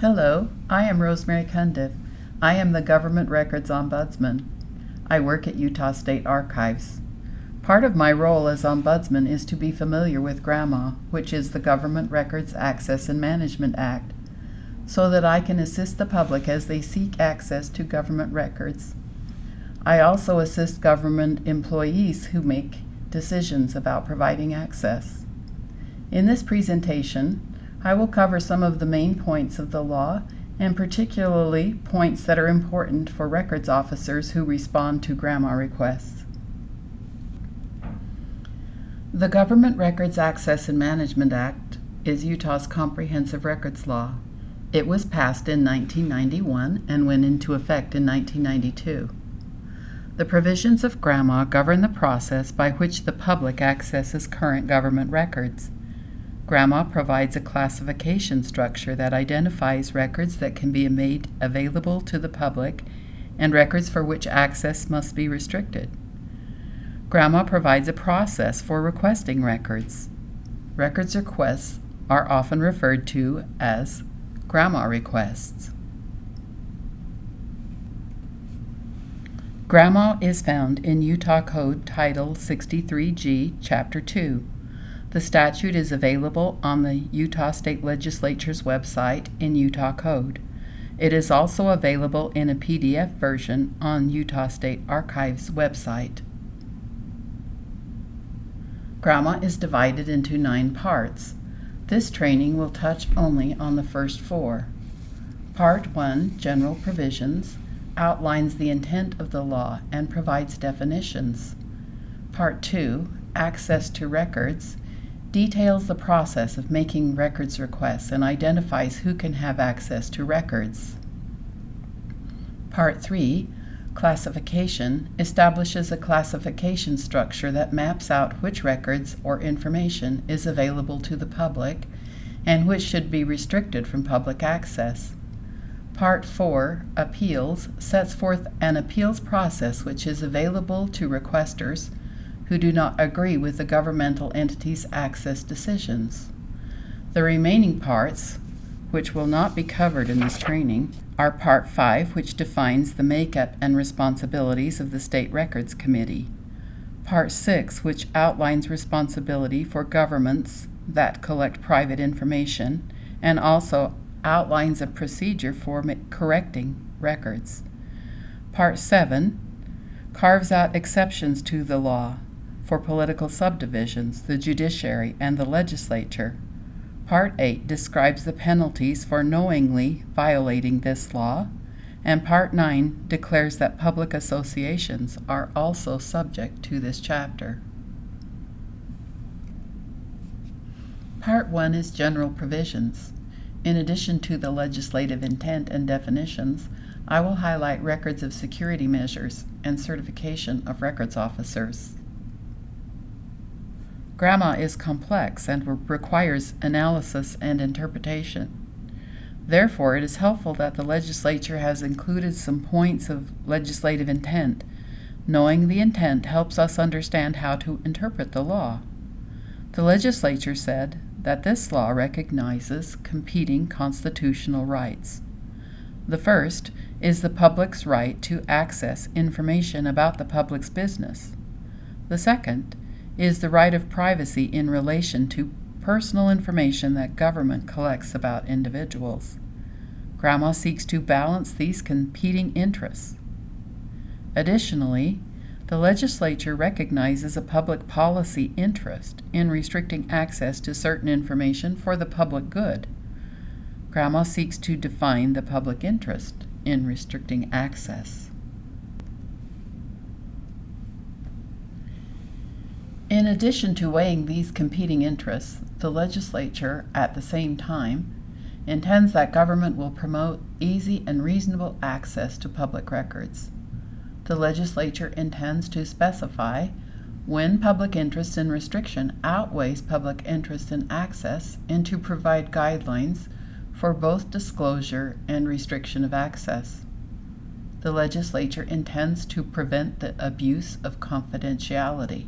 Hello, I am Rosemary Cundiff. I am the Government Records Ombudsman. I work at Utah State Archives. Part of my role as Ombudsman is to be familiar with GRAMA, which is the Government Records Access and Management Act, so that I can assist the public as they seek access to government records. I also assist government employees who make decisions about providing access. In this presentation, I will cover some of the main points of the law, and particularly points that are important for records officers who respond to GRAMA requests. The Government Records Access and Management Act is Utah's comprehensive records law. It was passed in 1991 and went into effect in 1992. The provisions of GRAMA govern the process by which the public accesses current government records. GRAMA provides a classification structure that identifies records that can be made available to the public and records for which access must be restricted. GRAMA provides a process for requesting records. Records requests are often referred to as GRAMA requests. GRAMA is found in Utah Code Title 63G, Chapter 2. The statute is available on the Utah State Legislature's website in Utah Code. It is also available in a PDF version on Utah State Archives' website. GRAMA is divided into 9 parts. This training will touch only on the first 4. Part 1, General Provisions, outlines the intent of the law and provides definitions. Part 2, Access to Records, details the process of making records requests and identifies who can have access to records. Part 3, Classification, establishes a classification structure that maps out which records or information is available to the public and which should be restricted from public access. Part 4, Appeals, sets forth an appeals process which is available to requesters who do not agree with the governmental entity's access decisions. The remaining parts, which will not be covered in this training, are Part 5, which defines the makeup and responsibilities of the State Records Committee, Part 6, which outlines responsibility for governments that collect private information, and also outlines a procedure for correcting records. Part 7 carves out exceptions to the law for political subdivisions, the judiciary, and the legislature. Part 8 describes the penalties for knowingly violating this law, and Part 9 declares that public associations are also subject to this chapter. Part 1 is General Provisions. In addition to the legislative intent and definitions, I will highlight records of security measures and certification of records officers. GRAMA is complex and requires analysis and interpretation. Therefore, it is helpful that the legislature has included some points of legislative intent. Knowing the intent helps us understand how to interpret the law. The legislature said that this law recognizes competing constitutional rights. The first is the public's right to access information about the public's business. The second is the right of privacy in relation to personal information that government collects about individuals. GRAMA seeks to balance these competing interests. Additionally, the legislature recognizes a public policy interest in restricting access to certain information for the public good. GRAMA seeks to define the public interest in restricting access. In addition to weighing these competing interests, the legislature, at the same time, intends that government will promote easy and reasonable access to public records. The legislature intends to specify when public interest in restriction outweighs public interest in access and to provide guidelines for both disclosure and restriction of access. The legislature intends to prevent the abuse of confidentiality.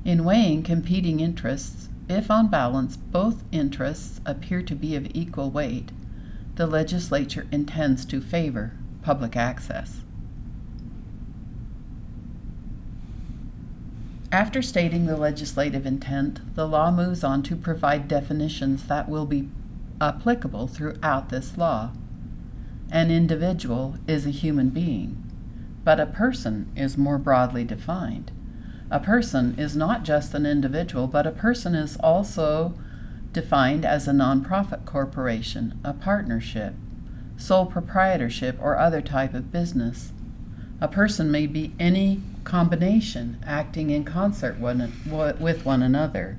In weighing competing interests, if on balance both interests appear to be of equal weight, the legislature intends to favor public access. After stating the legislative intent, the law moves on to provide definitions that will be applicable throughout this law. An individual is a human being, but a person is more broadly defined. A person is not just an individual, but a person is also defined as a nonprofit corporation, a partnership, sole proprietorship, or other type of business. A person may be any combination acting in concert with one another.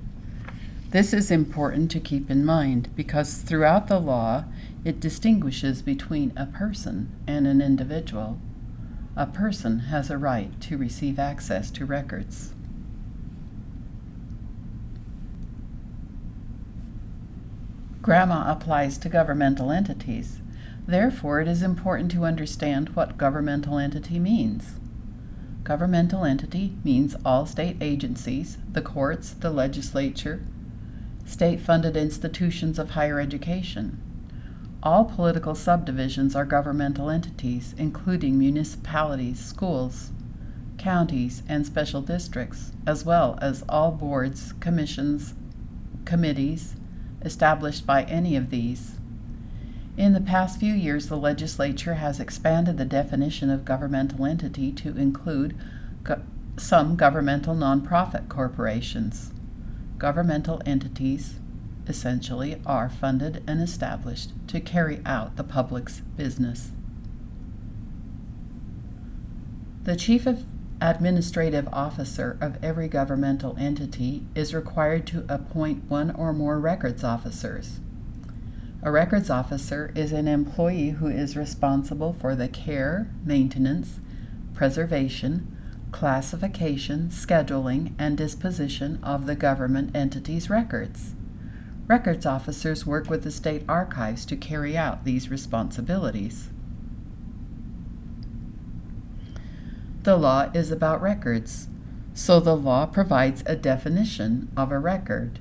This is important to keep in mind because throughout the law, it distinguishes between a person and an individual. A person has a right to receive access to records. GRAMA applies to governmental entities. Therefore, it is important to understand what governmental entity means. Governmental entity means all state agencies, the courts, the legislature, state-funded institutions of higher education. All political subdivisions are governmental entities, including municipalities, schools, counties, and special districts, as well as all boards, commissions, committees established by any of these. In the past few years, the legislature has expanded the definition of governmental entity to include some governmental nonprofit corporations. Governmental entities essentially are funded and established to carry out the public's business. The chief administrative officer of every governmental entity is required to appoint one or more records officers. A records officer is an employee who is responsible for the care, maintenance, preservation, classification, scheduling, and disposition of the government entity's records. Records officers work with the state archives to carry out these responsibilities. The law is about records, so the law provides a definition of a record.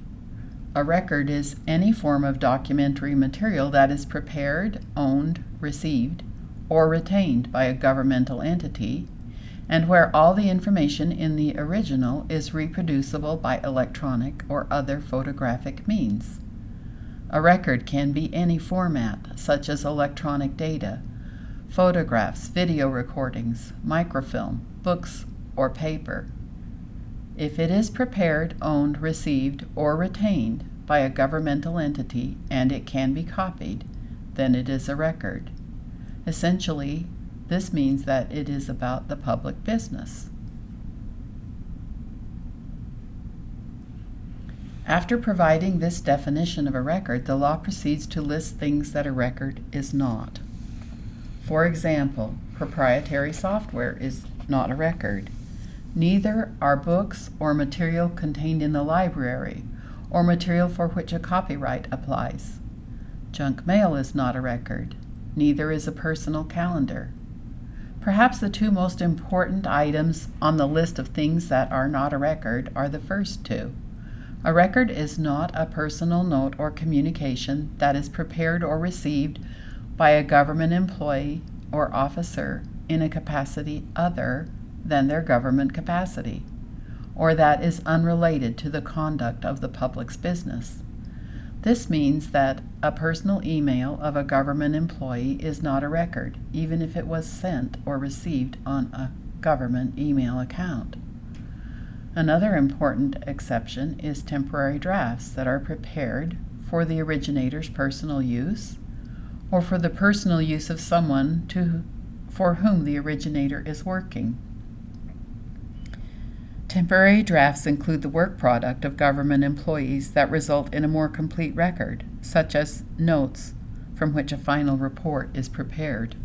A record is any form of documentary material that is prepared, owned, received, or retained by a governmental entity, and where all the information in the original is reproducible by electronic or other photographic means. A record can be any format, such as electronic data, photographs, video recordings, microfilm, books, or paper. If it is prepared, owned, received, or retained by a governmental entity and it can be copied, then it is a record. Essentially, this means that it is about the public business. After providing this definition of a record, the law proceeds to list things that a record is not. For example, proprietary software is not a record. Neither are books or material contained in the library or material for which a copyright applies. Junk mail is not a record. Neither is a personal calendar. Perhaps the two most important items on the list of things that are not a record are the first two. A record is not a personal note or communication that is prepared or received by a government employee or officer in a capacity other than their government capacity, or that is unrelated to the conduct of the public's business. This means that a personal email of a government employee is not a record, even if it was sent or received on a government email account. Another important exception is temporary drafts that are prepared for the originator's personal use or for the personal use of someone for whom the originator is working. Temporary drafts include the work product of government employees that result in a more complete record, such as notes from which a final report is prepared.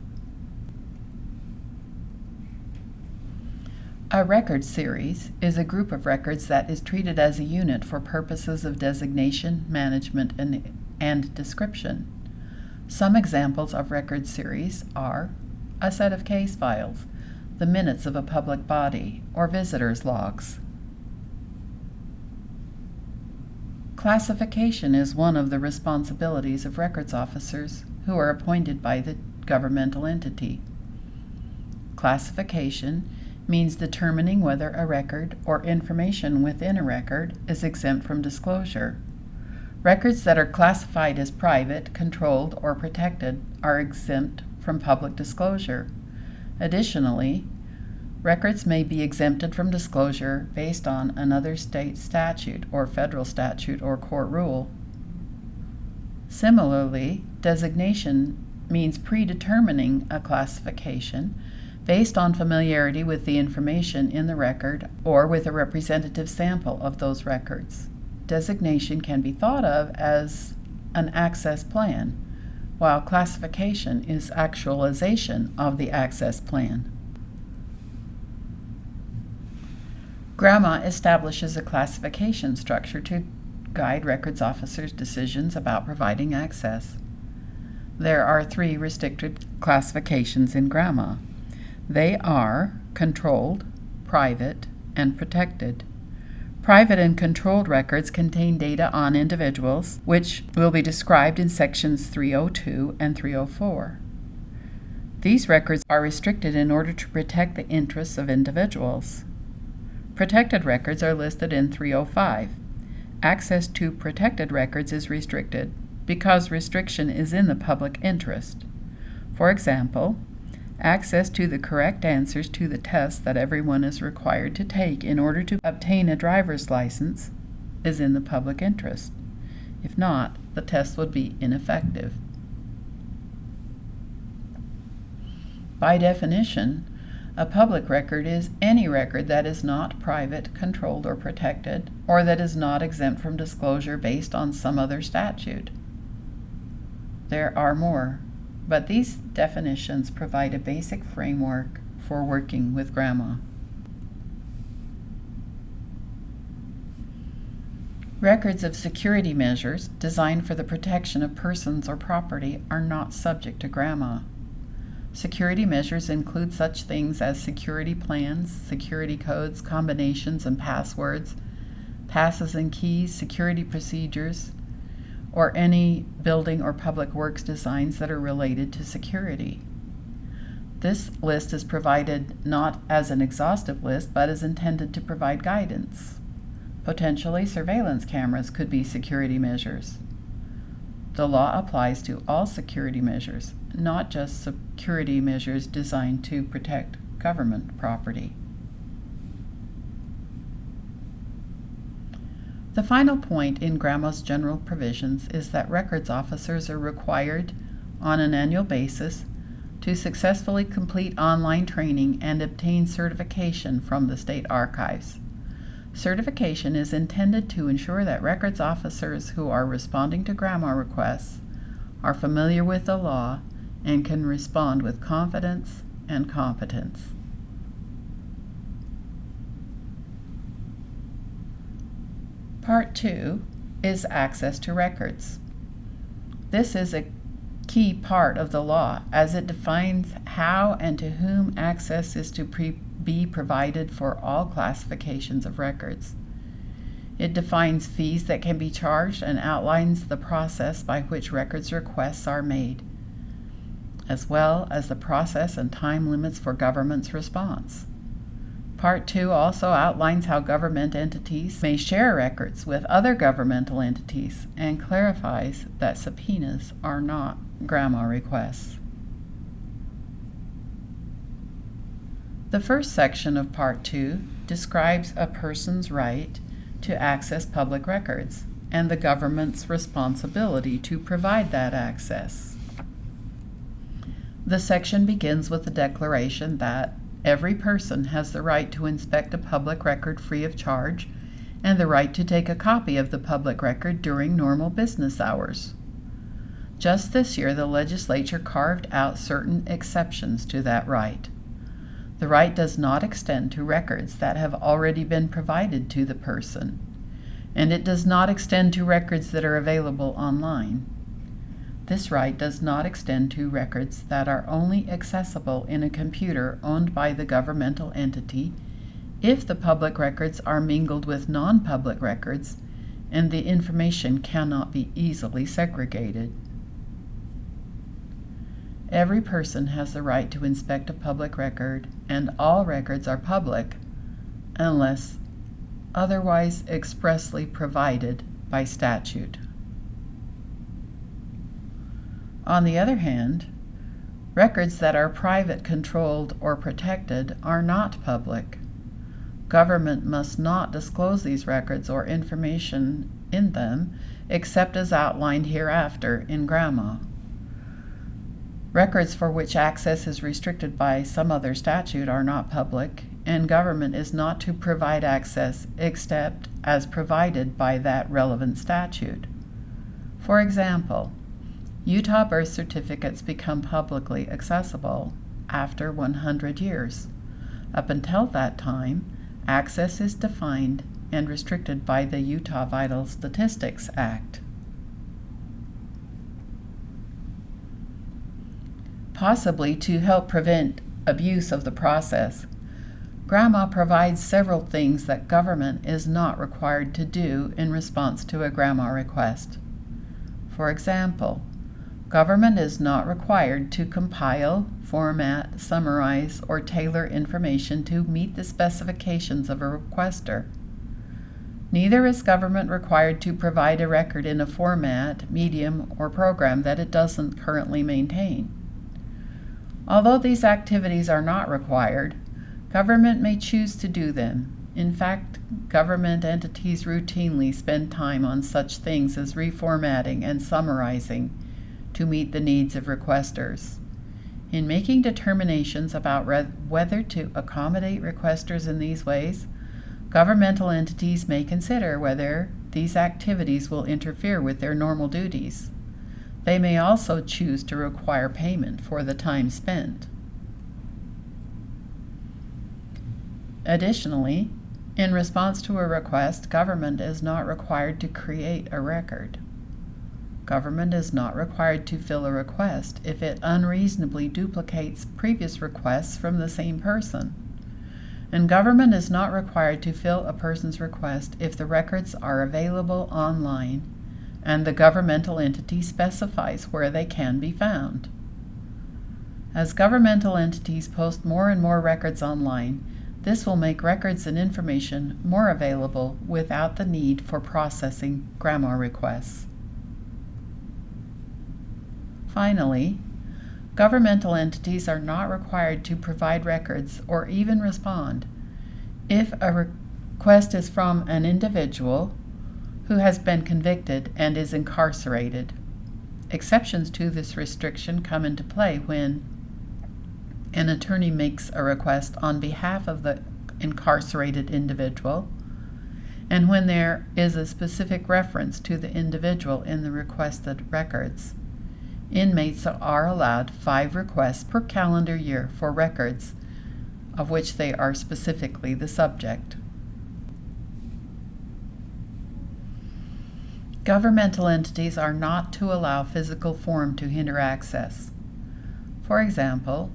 A record series is a group of records that is treated as a unit for purposes of designation, management, and description. Some examples of record series are a set of case files, the minutes of a public body, or visitors' logs. Classification is one of the responsibilities of records officers. who are appointed by the governmental entity. Classification means determining whether a record or information within a record is exempt from disclosure. Records that are classified as private, controlled, or protected are exempt from public disclosure. Additionally, records may be exempted from disclosure based on another state statute or federal statute or court rule. Similarly, designation means predetermining a classification based on familiarity with the information in the record or with a representative sample of those records. Designation can be thought of as an access plan, while classification is actualization of the access plan. GRAMA establishes a classification structure to guide records officers' decisions about providing access. There are 3 restricted classifications in GRAMA. They are controlled, private, and protected. Private and controlled records contain data on individuals, which will be described in sections 302 and 304. These records are restricted in order to protect the interests of individuals. Protected records are listed in 305. Access to protected records is restricted because restriction is in the public interest. For example, access to the correct answers to the tests that everyone is required to take in order to obtain a driver's license is in the public interest. If not, the test would be ineffective. By definition, a public record is any record that is not private, controlled, or protected, or that is not exempt from disclosure based on some other statute. There are more, but these definitions provide a basic framework for working with GRAMA. Records of security measures designed for the protection of persons or property are not subject to GRAMA. Security measures include such things as security plans, security codes, combinations and passwords, passes and keys, security procedures, or any building or public works designs that are related to security. This list is provided not as an exhaustive list, but is intended to provide guidance. Potentially, surveillance cameras could be security measures. The law applies to all security measures, not just security measures designed to protect government property. The final point in GRAMA's general provisions is that records officers are required on an annual basis to successfully complete online training and obtain certification from the state archives. Certification is intended to ensure that records officers who are responding to GRAMA requests are familiar with the law and can respond with confidence and competence. Part 2 is access to records. This is a key part of the law as it defines how and to whom access is to be provided for all classifications of records. It defines fees that can be charged and outlines the process by which records requests are made, as well as the process and time limits for government's response. Part 2 also outlines how government entities may share records with other governmental entities and clarifies that subpoenas are not GRAMA requests. The first section of Part 2 describes a person's right to access public records and the government's responsibility to provide that access. The section begins with the declaration that every person has the right to inspect a public record free of charge and the right to take a copy of the public record during normal business hours. Just this year, the legislature carved out certain exceptions to that right. The right does not extend to records that have already been provided to the person, and it does not extend to records that are available online. This right does not extend to records that are only accessible in a computer owned by the governmental entity if the public records are mingled with non-public records and the information cannot be easily segregated. Every person has the right to inspect a public record, and all records are public unless otherwise expressly provided by statute. On the other hand, records that are private, controlled, or protected are not public. Government must not disclose these records or information in them except as outlined hereafter in GRAMA. Records for which access is restricted by some other statute are not public, and government is not to provide access except as provided by that relevant statute. For example, Utah birth certificates become publicly accessible after 100 years. Up until that time, access is defined and restricted by the Utah Vital Statistics Act. Possibly to help prevent abuse of the process, GRAMA provides several things that government is not required to do in response to a GRAMA request. For example, government is not required to compile, format, summarize, or tailor information to meet the specifications of a requester. Neither is government required to provide a record in a format, medium, or program that it doesn't currently maintain. Although these activities are not required, government may choose to do them. In fact, government entities routinely spend time on such things as reformatting and summarizing to meet the needs of requesters. In making determinations about whether to accommodate requesters in these ways, governmental entities may consider whether these activities will interfere with their normal duties. They may also choose to require payment for the time spent. Additionally, in response to a request, government is not required to create a record. Government is not required to fill a request if it unreasonably duplicates previous requests from the same person. And government is not required to fill a person's request if the records are available online and the governmental entity specifies where they can be found. As governmental entities post more and more records online, this will make records and information more available without the need for processing GRAMA requests. Finally, governmental entities are not required to provide records or even respond if a request is from an individual who has been convicted and is incarcerated. Exceptions to this restriction come into play when an attorney makes a request on behalf of the incarcerated individual, and when there is a specific reference to the individual in the requested records. Inmates are allowed 5 requests per calendar year for records of which they are specifically the subject. Governmental entities are not to allow physical form to hinder access. For example,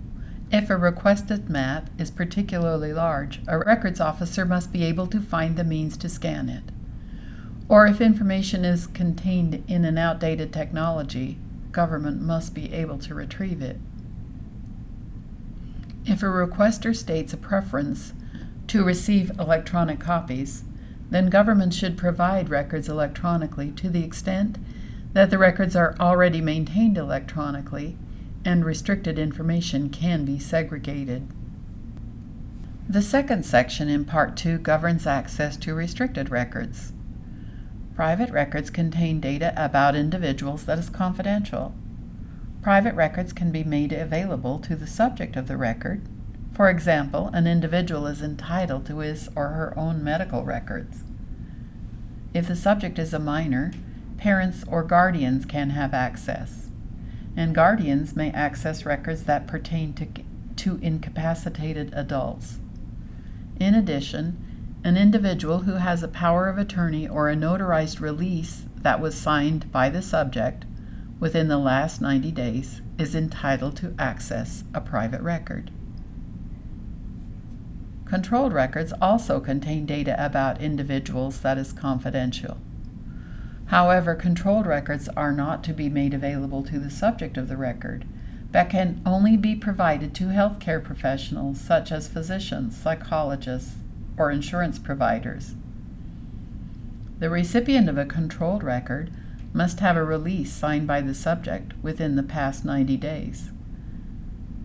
if a requested map is particularly large, a records officer must be able to find the means to scan it. Or if information is contained in an outdated technology, government must be able to retrieve it. If a requester states a preference to receive electronic copies, then government should provide records electronically to the extent that the records are already maintained electronically and restricted information can be segregated. The second section in Part 2 governs access to restricted records. Private records contain data about individuals that is confidential. Private records can be made available to the subject of the record. For example, an individual is entitled to his or her own medical records. If the subject is a minor, parents or guardians can have access, and guardians may access records that pertain to incapacitated adults. In addition, an individual who has a power of attorney or a notarized release that was signed by the subject within the last 90 days is entitled to access a private record. Controlled records also contain data about individuals that is confidential. However, controlled records are not to be made available to the subject of the record, that can only be provided to healthcare professionals such as physicians, psychologists, or insurance providers. The recipient of a controlled record must have a release signed by the subject within the past 90 days.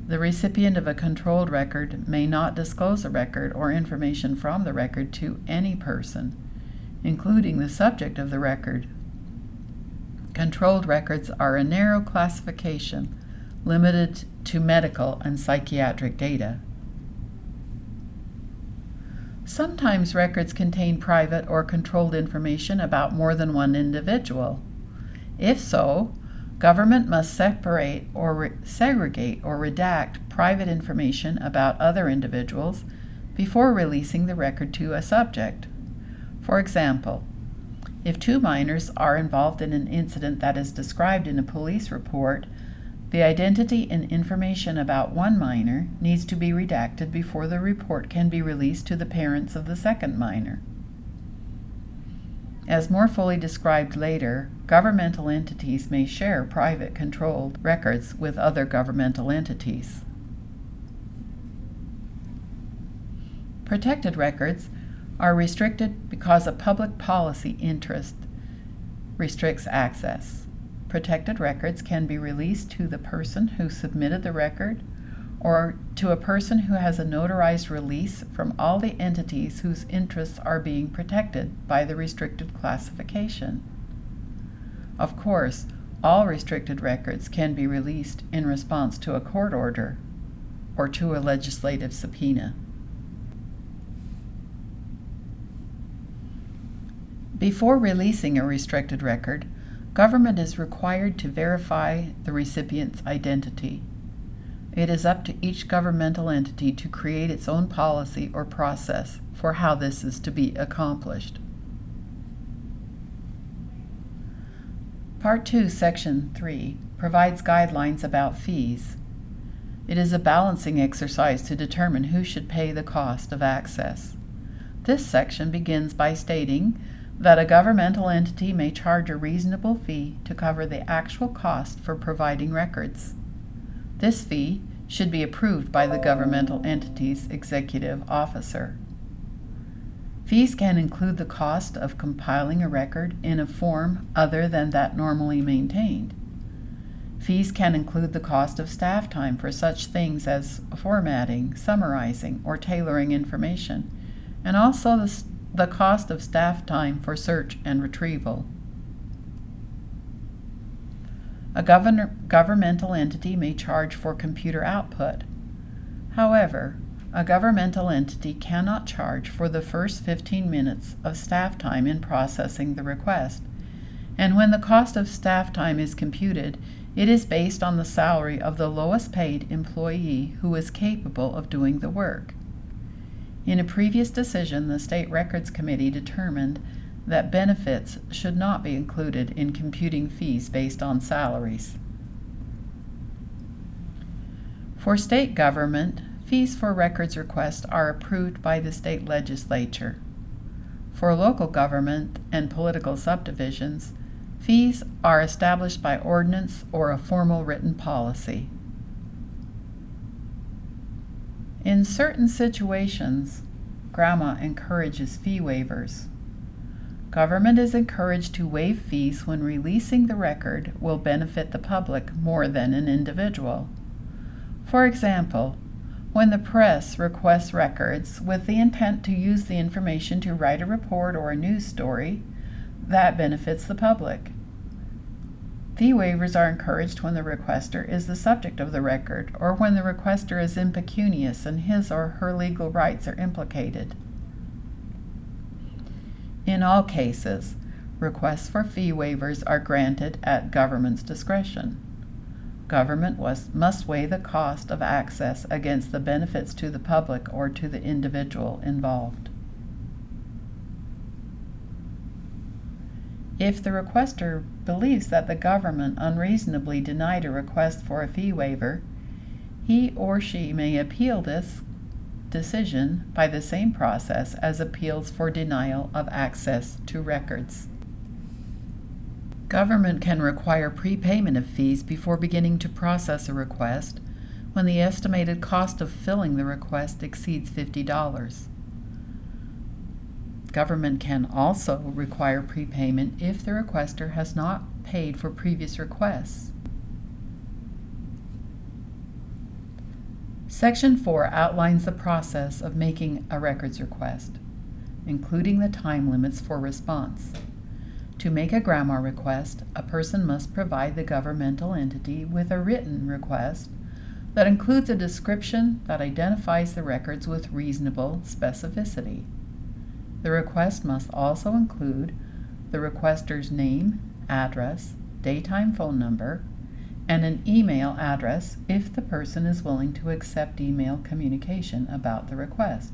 The recipient of a controlled record may not disclose a record or information from the record to any person, including the subject of the record. Controlled records are a narrow classification limited to medical and psychiatric data. Sometimes records contain private or controlled information about more than one individual. If so, government must separate or segregate or redact private information about other individuals before releasing the record to a subject. For example, if 2 minors are involved in an incident that is described in a police report, the identity and information about one minor needs to be redacted before the report can be released to the parents of the second minor. As more fully described later, governmental entities may share private controlled records with other governmental entities. Protected records are restricted because a public policy interest restricts access. Protected records can be released to the person who submitted the record or to a person who has a notarized release from all the entities whose interests are being protected by the restricted classification. Of course, all restricted records can be released in response to a court order or to a legislative subpoena. Before releasing a restricted record, government is required to verify the recipient's identity. It is up to each governmental entity to create its own policy or process for how this is to be accomplished. Part 2, Section 3 provides guidelines about fees. It is a balancing exercise to determine who should pay the cost of access. This section begins by stating that a governmental entity may charge a reasonable fee to cover the actual cost for providing records. This fee should be approved by the governmental entity's executive officer. Fees can include the cost of compiling a record in a form other than that normally maintained. Fees can include the cost of staff time for such things as formatting, summarizing, or tailoring information, and also the cost of staff time for search and retrieval. A governmental entity may charge for computer output. However, a governmental entity cannot charge for the first 15 minutes of staff time in processing the request, and when the cost of staff time is computed, it is based on the salary of the lowest paid employee who is capable of doing the work. In a previous decision, the State Records Committee determined that benefits should not be included in computing fees based on salaries. For state government, fees for records requests are approved by the state legislature. For local government and political subdivisions, fees are established by ordinance or a formal written policy. In certain situations, GRAMA encourages fee waivers. Government is encouraged to waive fees when releasing the record will benefit the public more than an individual. For example, when the press requests records with the intent to use the information to write a report or a news story, that benefits the public. Fee waivers are encouraged when the requester is the subject of the record or when the requester is impecunious and his or her legal rights are implicated. In all cases, requests for fee waivers are granted at government's discretion. Government must weigh the cost of access against the benefits to the public or to the individual involved. If the requester believes that the government unreasonably denied a request for a fee waiver, he or she may appeal this decision by the same process as appeals for denial of access to records. Government can require prepayment of fees before beginning to process a request when the estimated cost of filling the request exceeds $50. Government can also require prepayment if the requester has not paid for previous requests. Section 4 outlines the process of making a records request, including the time limits for response. To make a GRAMA request, a person must provide the governmental entity with a written request that includes a description that identifies the records with reasonable specificity. The request must also include the requester's name, address, daytime phone number, and an email address if the person is willing to accept email communication about the request.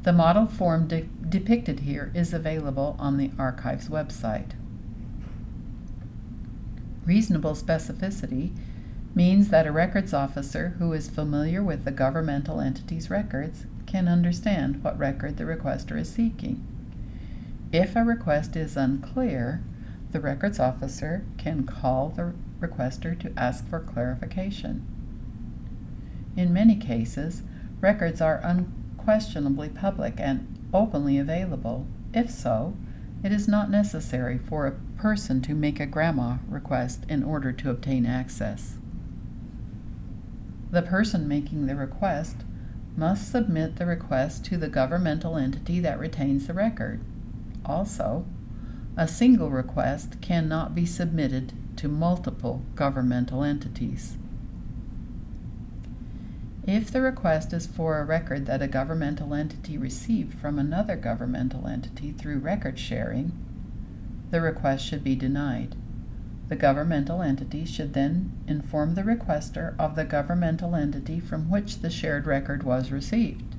The model form depicted here is available on the Archives website. Reasonable specificity means that a records officer who is familiar with the governmental entity's records can understand what record the requester is seeking. If a request is unclear, the records officer can call the requester to ask for clarification. In many cases, records are unquestionably public and openly available. If so, it is not necessary for a person to make a GRAMA request in order to obtain access. The person making the request must submit the request to the governmental entity that retains the record. Also, a single request cannot be submitted to multiple governmental entities. If the request is for a record that a governmental entity received from another governmental entity through record sharing, the request should be denied. The governmental entity should then inform the requester of the governmental entity from which the shared record was received.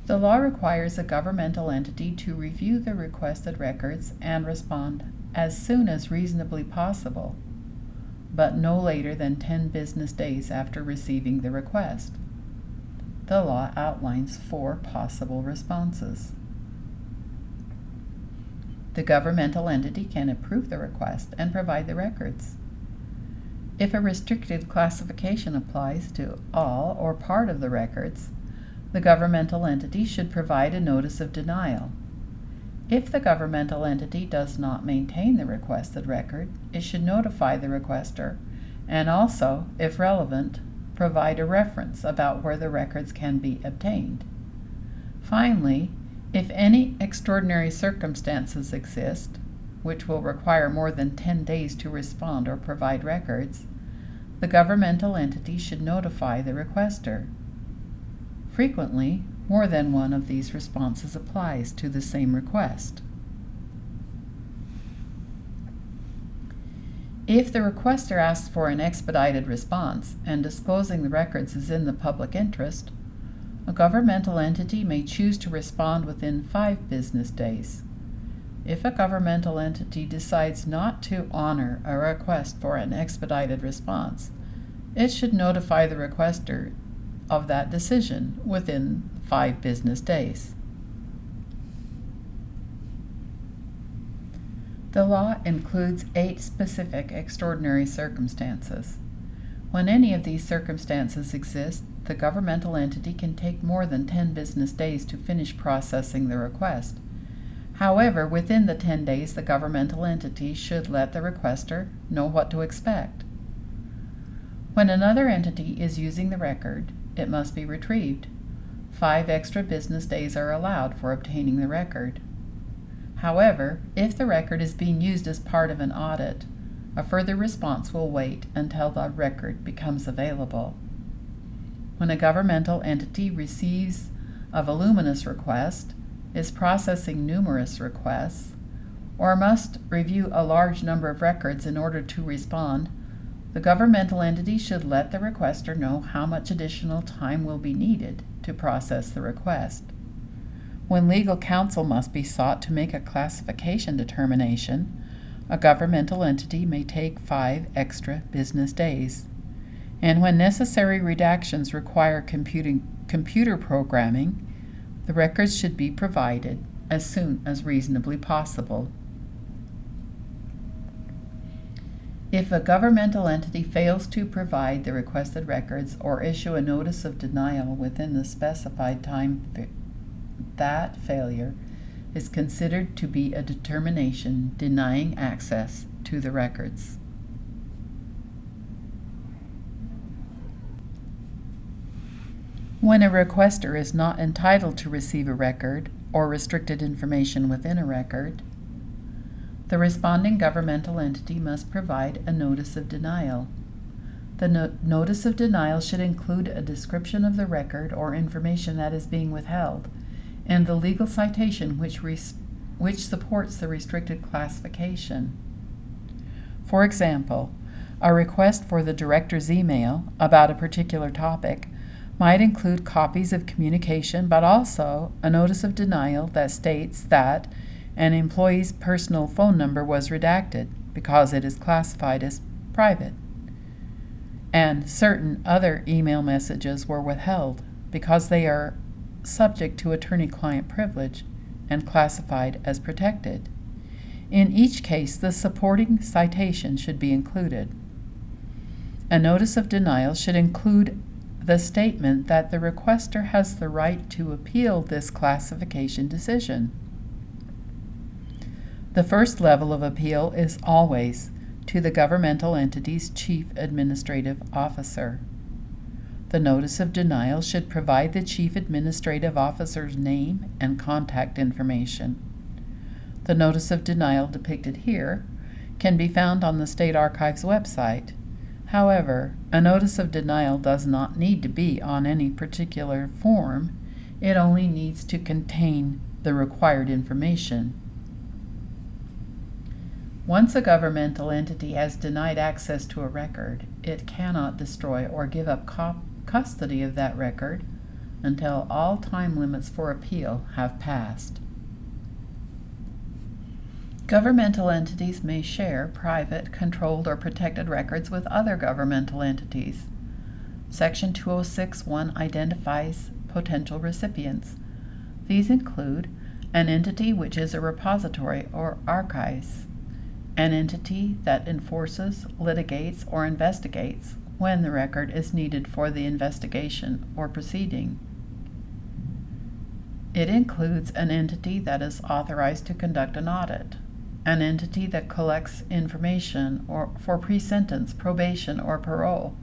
The law requires a governmental entity to review the requested records and respond as soon as reasonably possible, but no later than 10 business days after receiving the request. The law outlines 4 possible responses. The governmental entity can approve the request and provide the records. If a restricted classification applies to all or part of the records, the governmental entity should provide a notice of denial. If the governmental entity does not maintain the requested record, it should notify the requester and also, if relevant, provide a reference about where the records can be obtained. Finally, if any extraordinary circumstances exist, which will require more than 10 days to respond or provide records, the governmental entity should notify the requester. Frequently, more than one of these responses applies to the same request. If the requester asks for an expedited response and disclosing the records is in the public interest, a governmental entity may choose to respond within 5 business days. If a governmental entity decides not to honor a request for an expedited response, it should notify the requester of that decision within 5 business days. The law includes 8 specific extraordinary circumstances. When any of these circumstances exist, the governmental entity can take more than 10 business days to finish processing the request. However, within the 10 days, the governmental entity should let the requester know what to expect. When another entity is using the record, it must be retrieved. 5 extra business days are allowed for obtaining the record. However, if the record is being used as part of an audit, a further response will wait until the record becomes available. When a governmental entity receives a voluminous request, is processing numerous requests, or must review a large number of records in order to respond, the governmental entity should let the requester know how much additional time will be needed to process the request. When legal counsel must be sought to make a classification determination, a governmental entity may take 5 extra business days. And when necessary redactions require computer programming, the records should be provided as soon as reasonably possible. If a governmental entity fails to provide the requested records or issue a notice of denial within the specified time, that failure is considered to be a determination denying access to the records. When a requester is not entitled to receive a record or restricted information within a record, the responding governmental entity must provide a notice of denial. The notice of denial should include a description of the record or information that is being withheld, and the legal citation which supports the restricted classification. For example, a request for the director's email about a particular topic might include copies of communication, but also a notice of denial that states that an employee's personal phone number was redacted because it is classified as private, and certain other email messages were withheld because they are subject to attorney-client privilege and classified as protected. In each case, the supporting citation should be included. A notice of denial should include the statement that the requester has the right to appeal this classification decision. The first level of appeal is always to the governmental entity's chief administrative officer. The notice of denial should provide the chief administrative officer's name and contact information. The notice of denial depicted here can be found on the State Archives website. However, a notice of denial does not need to be on any particular form. It only needs to contain the required information. Once a governmental entity has denied access to a record, it cannot destroy or give up custody of that record until all time limits for appeal have passed. Governmental entities may share private, controlled, or protected records with other governmental entities. Section 206(1) identifies potential recipients. These include an entity which is a repository or archives, an entity that enforces, litigates, or investigates when the record is needed for the investigation or proceeding. It includes an entity that is authorized to conduct an audit, an entity that collects information for pre-sentence, probation, or parole,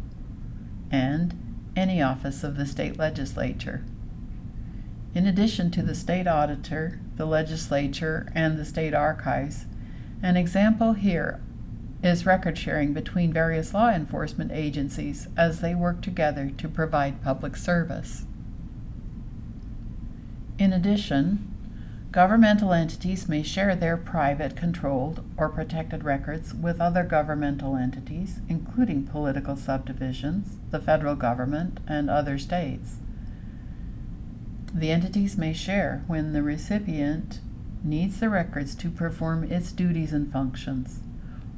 and any office of the state legislature. In addition to the state auditor, the legislature, and the state archives, an example here is record sharing between various law enforcement agencies as they work together to provide public service. In addition, governmental entities may share their private, controlled, or protected records with other governmental entities, including political subdivisions, the federal government, and other states. The entities may share when the recipient needs the records to perform its duties and functions,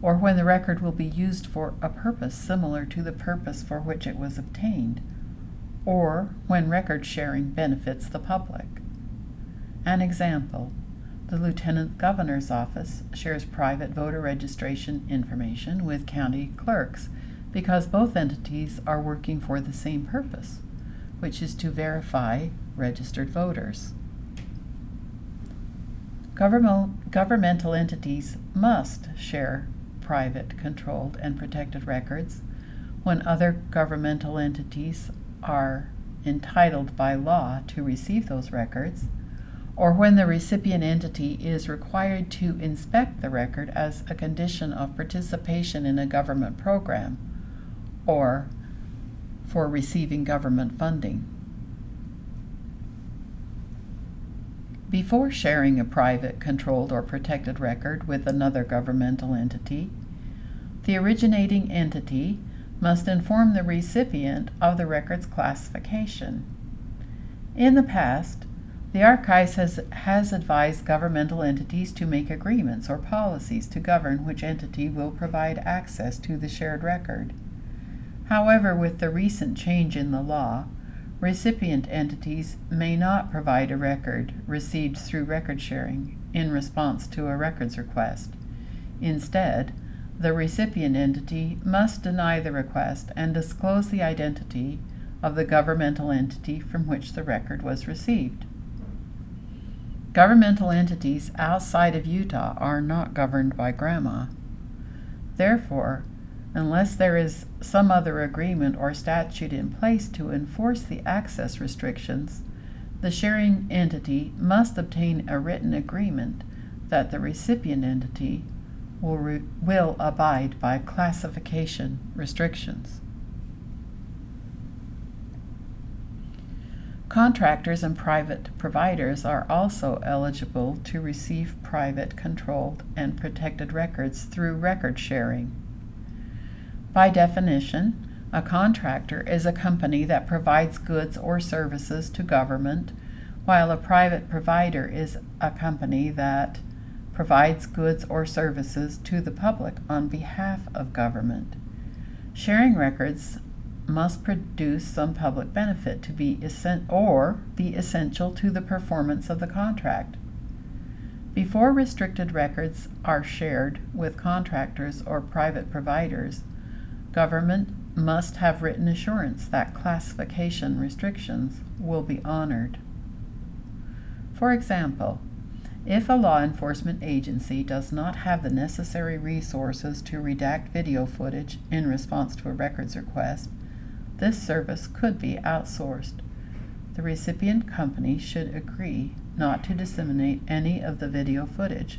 or when the record will be used for a purpose similar to the purpose for which it was obtained, or when record sharing benefits the public. An example, the Lieutenant Governor's Office shares private voter registration information with county clerks because both entities are working for the same purpose, which is to verify registered voters. Governmental entities must share private, controlled, and protected records when other governmental entities are entitled by law to receive those records, or when the recipient entity is required to inspect the record as a condition of participation in a government program, or for receiving government funding. Before sharing a private, controlled, or protected record with another governmental entity, the originating entity must inform the recipient of the record's classification. In the past, the Archives has advised governmental entities to make agreements or policies to govern which entity will provide access to the shared record. However, with the recent change in the law, Recipient entities may not provide a record received through record sharing in response to a records request. Instead, the recipient entity must deny the request and disclose the identity of the governmental entity from which the record was received. Governmental entities outside of Utah are not governed by GRAMA. Therefore, unless there is some other agreement or statute in place to enforce the access restrictions, the sharing entity must obtain a written agreement that the recipient entity will abide by classification restrictions. Contractors and private providers are also eligible to receive private, controlled, and protected records through record sharing. By definition, a contractor is a company that provides goods or services to government, while a private provider is a company that provides goods or services to the public on behalf of government. Sharing records must produce some public benefit to be essential to the performance of the contract. Before restricted records are shared with contractors or private providers, government must have written assurance that classification restrictions will be honored. For example, if a law enforcement agency does not have the necessary resources to redact video footage in response to a records request, this service could be outsourced. The recipient company should agree not to disseminate any of the video footage,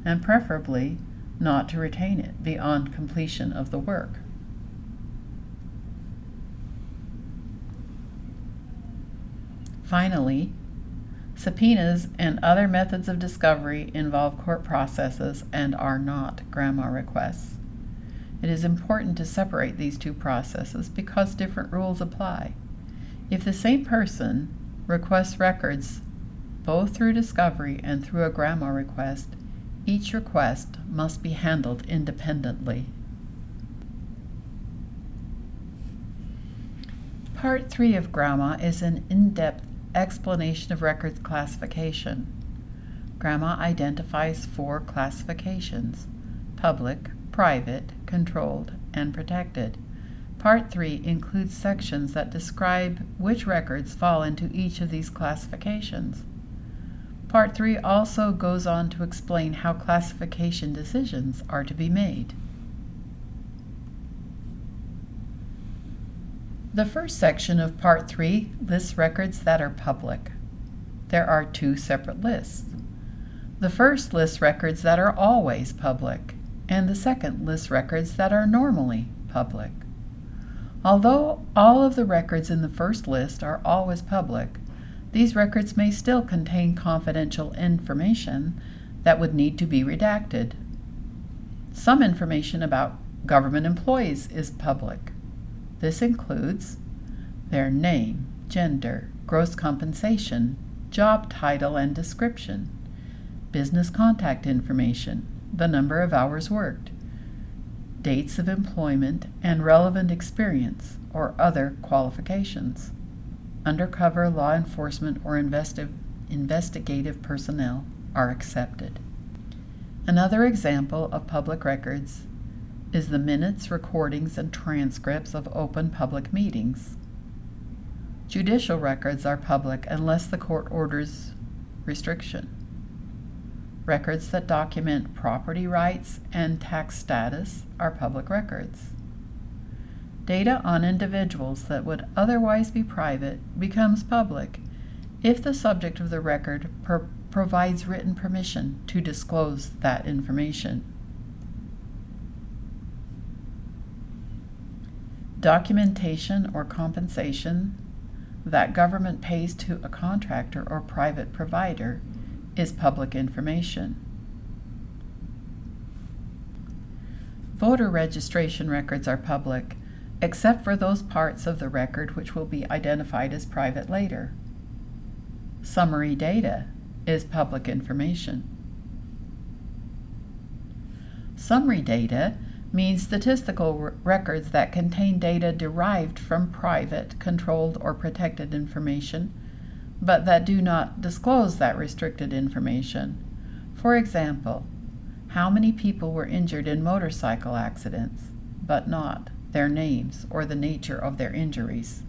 and preferably not to retain it beyond completion of the work. Finally, subpoenas and other methods of discovery involve court processes and are not GRAMA requests. It is important to separate these two processes because different rules apply. If the same person requests records both through discovery and through a GRAMA request, each request must be handled independently. Part 3 of GRAMA is an in-depth explanation of records classification. GRAMA identifies 4 classifications: public, private, controlled, and protected. Part 3 includes sections that describe which records fall into each of these classifications. Part 3 also goes on to explain how classification decisions are to be made. The first section of Part 3 lists records that are public. There are 2 separate lists. The first lists records that are always public, and the second lists records that are normally public. Although all of the records in the first list are always public, these records may still contain confidential information that would need to be redacted. Some information about government employees is public. This includes their name, gender, gross compensation, job title and description, business contact information, the number of hours worked, dates of employment, and relevant experience or other qualifications. Undercover law enforcement or investigative personnel are accepted. Another example of public records is the minutes, recordings, and transcripts of open public meetings. Judicial records are public unless the court orders restriction. Records that document property rights and tax status are public records. Data on individuals that would otherwise be private becomes public if the subject of the record provides written permission to disclose that information. Documentation or compensation that government pays to a contractor or private provider is public information. Voter registration records are public, except for those parts of the record which will be identified as private later. Summary data is public information. Summary data means statistical records that contain data derived from private, controlled, or protected information, but that do not disclose that restricted information. For example, how many people were injured in motorcycle accidents, but not their names or the nature of their injuries.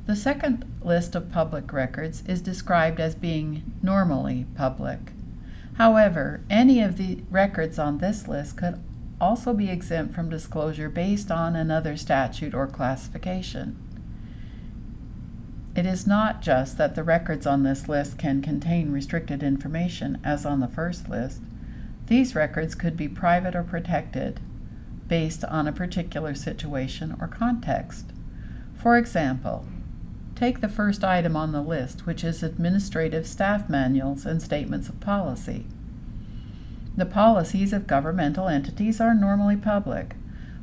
The second list of public records is described as being normally public. However, any of the records on this list could also be exempt from disclosure based on another statute or classification. It is not just that the records on this list can contain restricted information, as on the first list. These records could be private or protected based on a particular situation or context. For example, take the first item on the list, which is administrative staff manuals and statements of policy. The policies of governmental entities are normally public,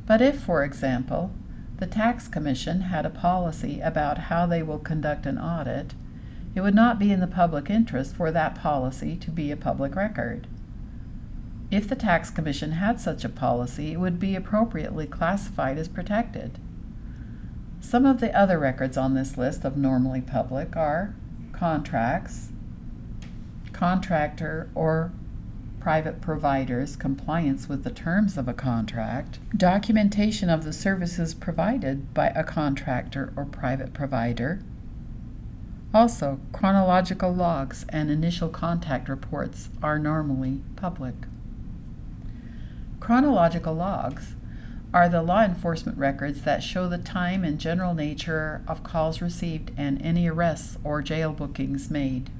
but if, for example, the Tax Commission had a policy about how they will conduct an audit, it would not be in the public interest for that policy to be a public record. If the Tax Commission had such a policy, it would be appropriately classified as protected. Some of the other records on this list of normally public are contracts, contractor or private providers' compliance with the terms of a contract, documentation of the services provided by a contractor or private provider. Also, chronological logs and initial contact reports are normally public. Chronological logs are the law enforcement records that show the time and general nature of calls received and any arrests or jail bookings made.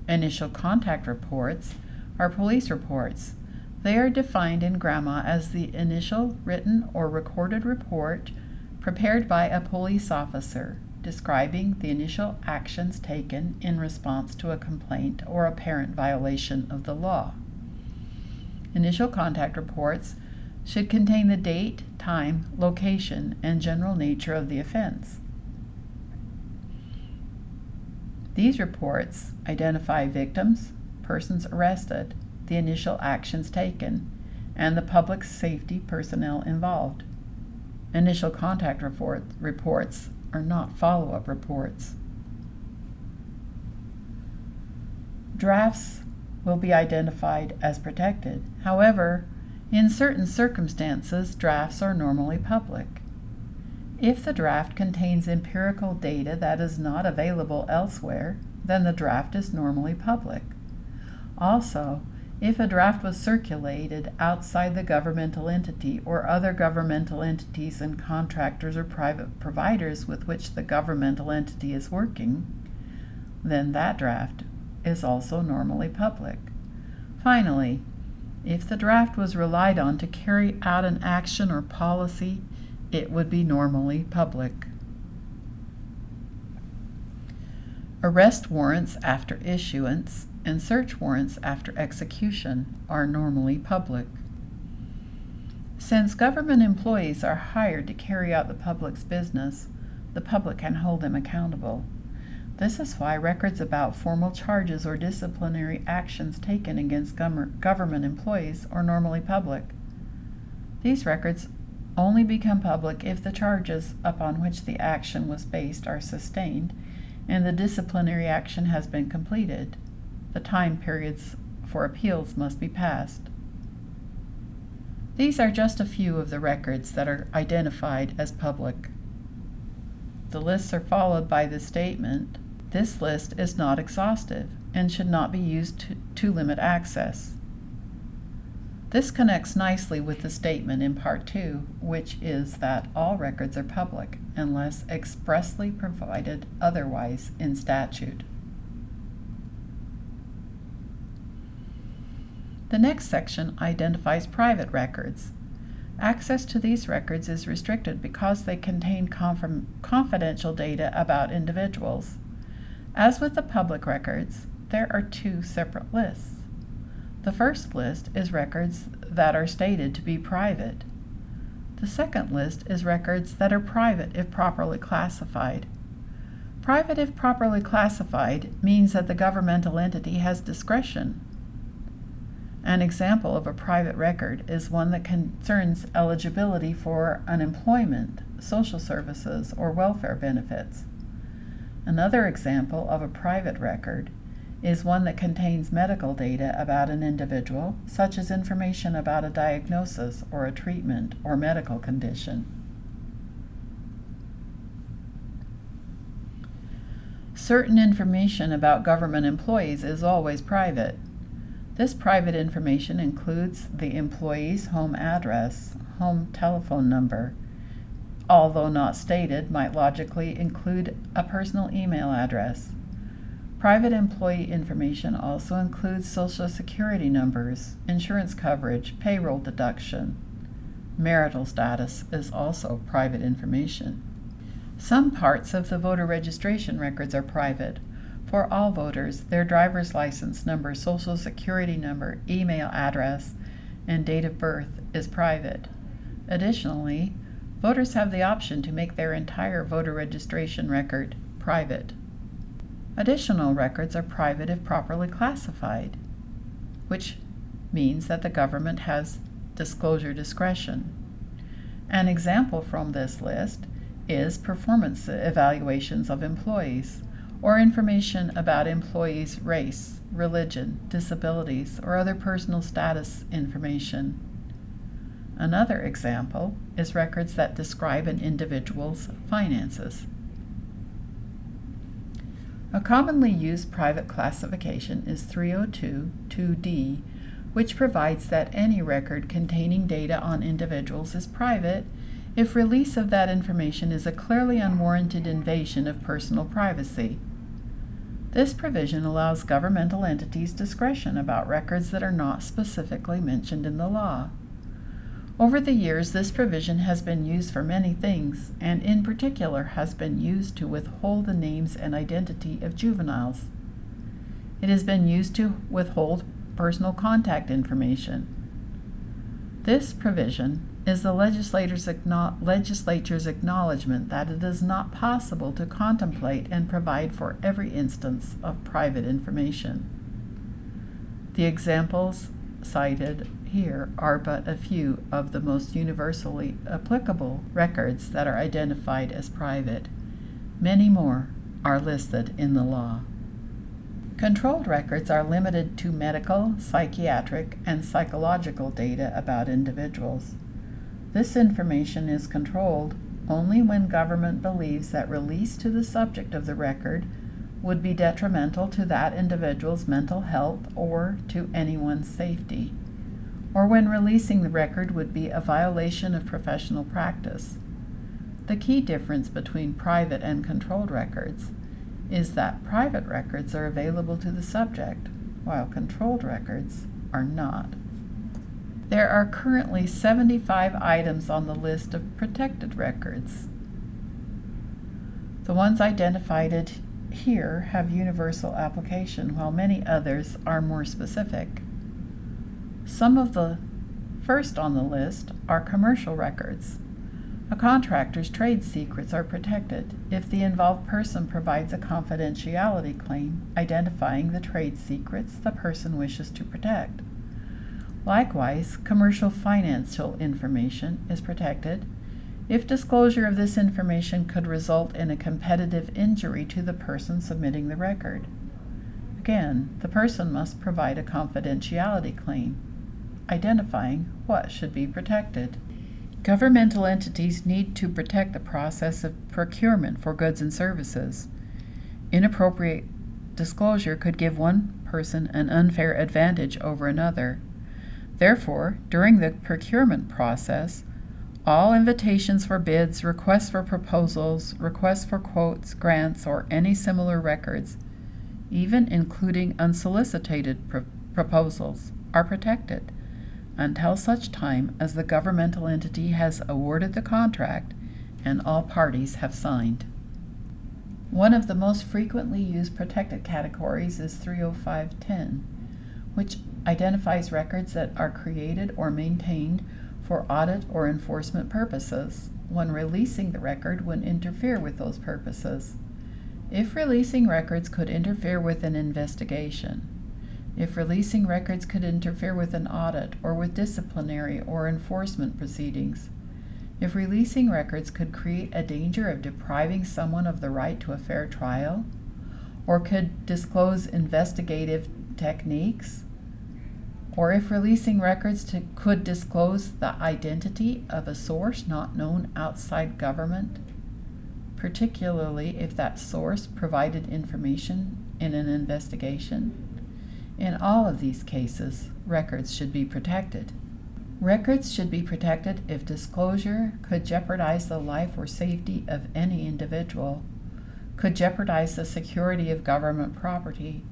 Initial contact reports are police reports. They are defined in GRAMA as the initial written or recorded report prepared by a police officer describing the initial actions taken in response to a complaint or apparent violation of the law. Initial contact reports should contain the date, time, location, and general nature of the offense. These reports identify victims, persons arrested, the initial actions taken, and the public safety personnel involved. Initial contact reports are not follow-up reports. Drafts will be identified as protected. However, in certain circumstances, drafts are normally public. If the draft contains empirical data that is not available elsewhere, then the draft is normally public. Also, if a draft was circulated outside the governmental entity or other governmental entities and contractors or private providers with which the governmental entity is working, then that draft is also normally public. Finally, if the draft was relied on to carry out an action or policy, it would be normally public. Arrest warrants after issuance and search warrants after execution are normally public. Since government employees are hired to carry out the public's business, the public can hold them accountable. This is why records about formal charges or disciplinary actions taken against government employees are normally public. These records only become public if the charges upon which the action was based are sustained and the disciplinary action has been completed. The time periods for appeals must be passed. These are just a few of the records that are identified as public. The lists are followed by the statement, "This list is not exhaustive and should not be used to limit access." This connects nicely with the statement in Part 2, which is that all records are public unless expressly provided otherwise in statute. The next section identifies private records. Access to these records is restricted because they contain confidential data about individuals. As with the public records, there are two separate lists. The first list is records that are stated to be private. The second list is records that are private if properly classified. Private if properly classified means that the governmental entity has discretion. An example of a private record is one that concerns eligibility for unemployment, social services, or welfare benefits. Another example of a private record is one that contains medical data about an individual, such as information about a diagnosis or a treatment or medical condition. Certain information about government employees is always private. This private information includes the employee's home address, home telephone number, although not stated, might logically include a personal email address. Private employee information also includes Social Security numbers, insurance coverage, payroll deduction. Marital status is also private information. Some parts of the voter registration records are private. For all voters, their driver's license number, Social Security number, email address, and date of birth is private. Additionally, voters have the option to make their entire voter registration record private. Additional records are private if properly classified, which means that the government has disclosure discretion. An example from this list is performance evaluations of employees, or information about employees' race, religion, disabilities, or other personal status information. Another example is records that describe an individual's finances. A commonly used private classification is 302(2)(d), which provides that any record containing data on individuals is private if release of that information is a clearly unwarranted invasion of personal privacy. This provision allows governmental entities discretion about records that are not specifically mentioned in the law. Over the years, this provision has been used for many things, and in particular has been used to withhold the names and identity of juveniles. It has been used to withhold personal contact information. This provision is the legislature's acknowledgement that it is not possible to contemplate and provide for every instance of private information. The examples cited here are but a few of the most universally applicable records that are identified as private. Many more are listed in the law. Controlled records are limited to medical, psychiatric, and psychological data about individuals. This information is controlled only when government believes that release to the subject of the record would be detrimental to that individual's mental health or to anyone's safety, or when releasing the record would be a violation of professional practice. The key difference between private and controlled records is that private records are available to the subject, while controlled records are not. There are currently 75 items on the list of protected records. The ones identified here have universal application, while many others are more specific. Some of the first on the list are commercial records. A contractor's trade secrets are protected if the involved person provides a confidentiality claim identifying the trade secrets the person wishes to protect. Likewise, commercial financial information is protected if disclosure of this information could result in a competitive injury to the person submitting the record. Again, the person must provide a confidentiality claim identifying what should be protected. Governmental entities need to protect the process of procurement for goods and services. Inappropriate disclosure could give one person an unfair advantage over another. Therefore, during the procurement process, all invitations for bids, requests for proposals, requests for quotes, grants, or any similar records, even including unsolicited proposals, are protected until such time as the governmental entity has awarded the contract and all parties have signed. One of the most frequently used protected categories is 30510, which identifies records that are created or maintained for audit or enforcement purposes, when releasing the record would interfere with those purposes. If releasing records could interfere with an investigation, if releasing records could interfere with an audit or with disciplinary or enforcement proceedings, if releasing records could create a danger of depriving someone of the right to a fair trial, or could disclose investigative techniques, or if releasing records could disclose the identity of a source not known outside government, particularly if that source provided information in an investigation. In all of these cases, records should be protected. Records should be protected if disclosure could jeopardize the life or safety of any individual, could jeopardize the security of government property,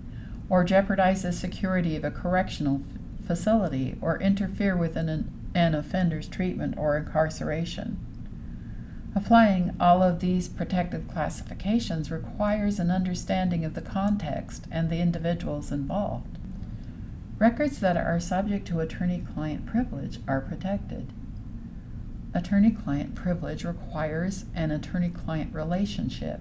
or jeopardize the security of a correctional facility, or interfere with an offender's treatment or incarceration. Applying all of these protected classifications requires an understanding of the context and the individuals involved. Records that are subject to attorney-client privilege are protected. Attorney-client privilege requires an attorney-client relationship,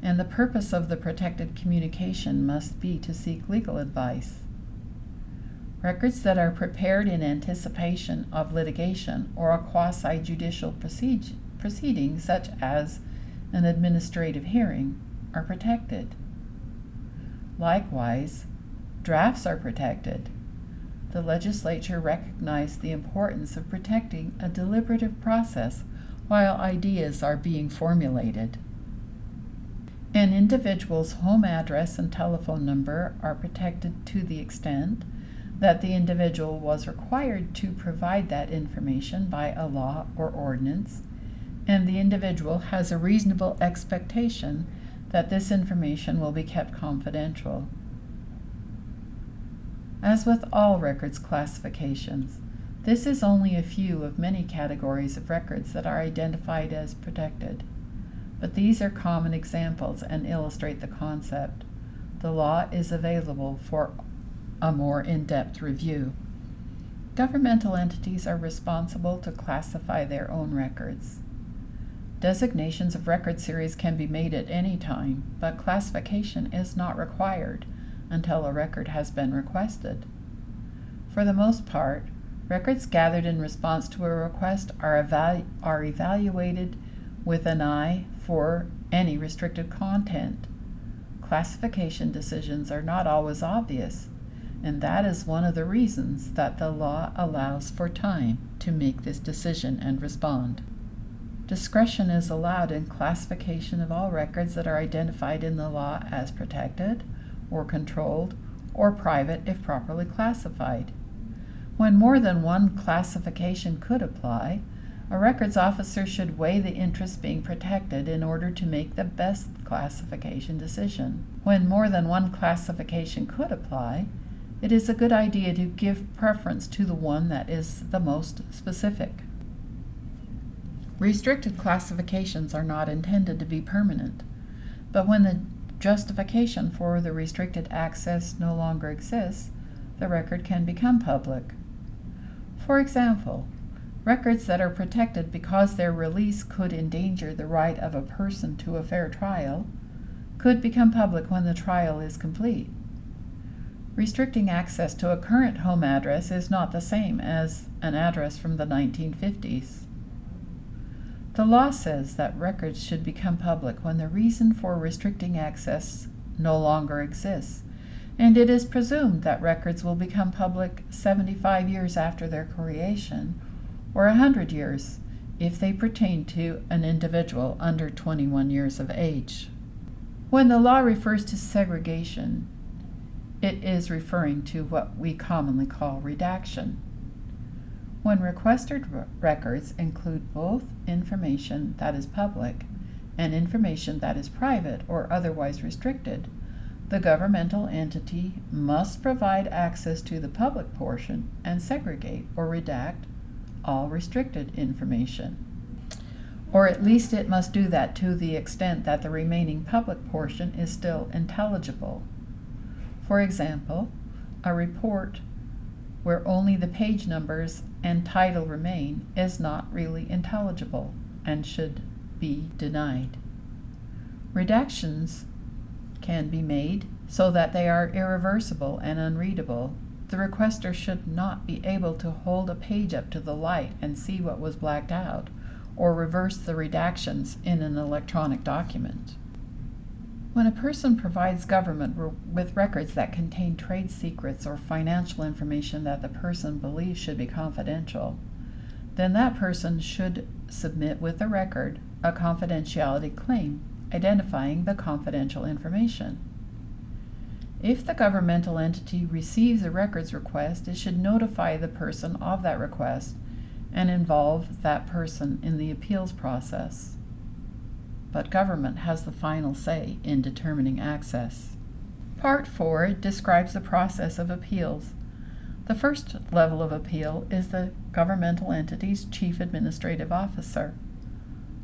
and the purpose of the protected communication must be to seek legal advice. Records that are prepared in anticipation of litigation or a quasi-judicial proceeding, such as an administrative hearing, are protected. Likewise, drafts are protected. The legislature recognized the importance of protecting a deliberative process while ideas are being formulated. An individual's home address and telephone number are protected to the extent that the individual was required to provide that information by a law or ordinance, and the individual has a reasonable expectation that this information will be kept confidential. As with all records classifications, this is only a few of many categories of records that are identified as protected, but these are common examples and illustrate the concept. The law is available for a more in-depth review. Governmental entities are responsible to classify their own records. Designations of record series can be made at any time, but classification is not required until a record has been requested. For the most part, records gathered in response to a request are evaluated with an eye for any restricted content. Classification decisions are not always obvious, and that is one of the reasons that the law allows for time to make this decision and respond. Discretion is allowed in classification of all records that are identified in the law as protected, or controlled, or private if properly classified. When more than one classification could apply, a records officer should weigh the interests being protected in order to make the best classification decision. When more than one classification could apply, it is a good idea to give preference to the one that is the most specific. Restricted classifications are not intended to be permanent, but when the justification for the restricted access no longer exists, the record can become public. For example, records that are protected because their release could endanger the right of a person to a fair trial could become public when the trial is complete. Restricting access to a current home address is not the same as an address from the 1950s. The law says that records should become public when the reason for restricting access no longer exists, and it is presumed that records will become public 75 years after their creation, or 100 years if they pertain to an individual under 21 years of age. When the law refers to segregation, it is referring to what we commonly call redaction. When requested records include both information that is public and information that is private or otherwise restricted, the governmental entity must provide access to the public portion and segregate or redact all restricted information. Or at least it must do that to the extent that the remaining public portion is still intelligible. For example, a report where only the page numbers and title remain is not really intelligible and should be denied. Redactions can be made so that they are irreversible and unreadable. The requester should not be able to hold a page up to the light and see what was blacked out, or reverse the redactions in an electronic document. When a person provides government with records that contain trade secrets or financial information that the person believes should be confidential, then that person should submit with the record a confidentiality claim identifying the confidential information. If the governmental entity receives a records request, it should notify the person of that request and involve that person in the appeals process. But government has the final say in determining access. Part 4 describes the process of appeals. The first level of appeal is the governmental entity's chief administrative officer.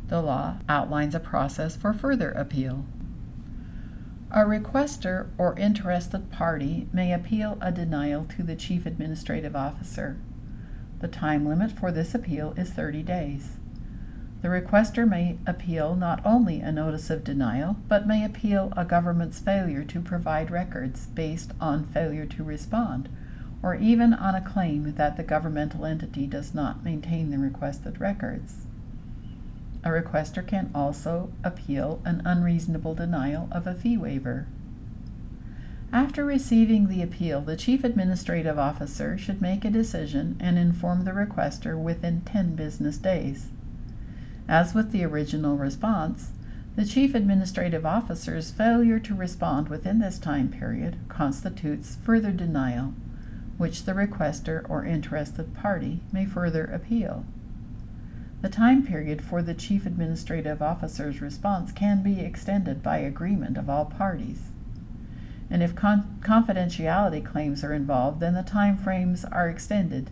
The law outlines a process for further appeal. A requester or interested party may appeal a denial to the chief administrative officer. The time limit for this appeal is 30 days. The requester may appeal not only a notice of denial, but may appeal a government's failure to provide records based on failure to respond, or even on a claim that the governmental entity does not maintain the requested records. A requester can also appeal an unreasonable denial of a fee waiver. After receiving the appeal, the chief administrative officer should make a decision and inform the requester within 10 business days. As with the original response, the chief administrative officer's failure to respond within this time period constitutes further denial, which the requester or interested party may further appeal. The time period for the chief administrative officer's response can be extended by agreement of all parties. And if confidentiality claims are involved, then the time frames are extended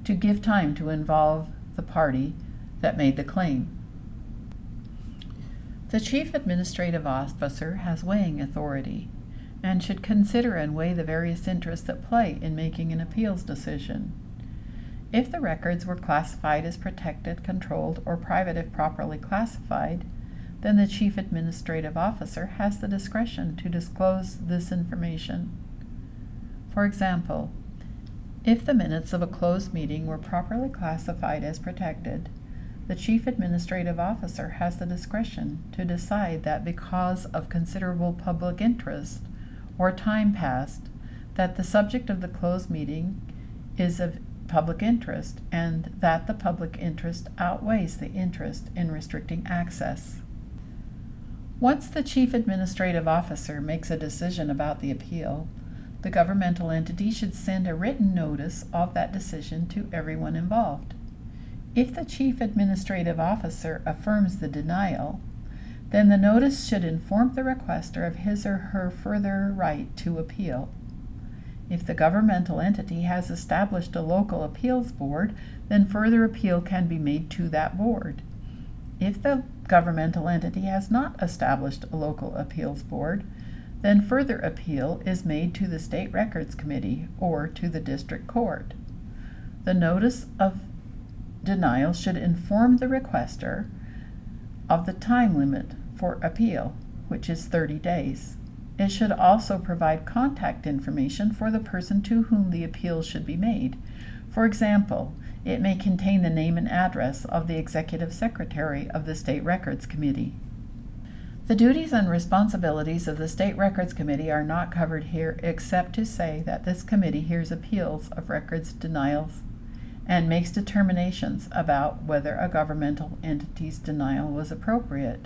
to give time to involve the party that made the claim. The chief administrative officer has weighing authority and should consider and weigh the various interests at play in making an appeals decision. If the records were classified as protected, controlled, or private if properly classified, then the chief administrative officer has the discretion to disclose this information. For example, if the minutes of a closed meeting were properly classified as protected, the chief administrative officer has the discretion to decide that because of considerable public interest or time passed, that the subject of the closed meeting is of public interest and that the public interest outweighs the interest in restricting access. Once the chief administrative officer makes a decision about the appeal, the governmental entity should send a written notice of that decision to everyone involved. If the chief administrative officer affirms the denial, then the notice should inform the requester of his or her further right to appeal. If the governmental entity has established a local appeals board, then further appeal can be made to that board. If the governmental entity has not established a local appeals board, then further appeal is made to the State Records Committee or to the district court. The notice of denial should inform the requester of the time limit for appeal, which is 30 days. It should also provide contact information for the person to whom the appeal should be made. For example, it may contain the name and address of the Executive Secretary of the State Records Committee. The duties and responsibilities of the State Records Committee are not covered here except to say that this committee hears appeals of records denials and makes determinations about whether a governmental entity's denial was appropriate.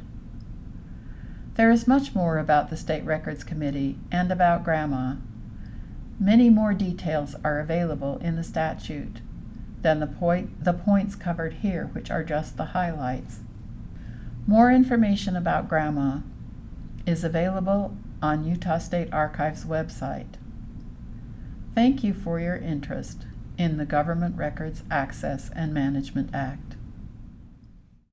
There is much more about the State Records Committee and about GRAMA. Many more details are available in the statute than the points covered here, which are just the highlights. More information about GRAMA is available on Utah State Archives' website. Thank you for your interest in the Government Records Access and Management Act.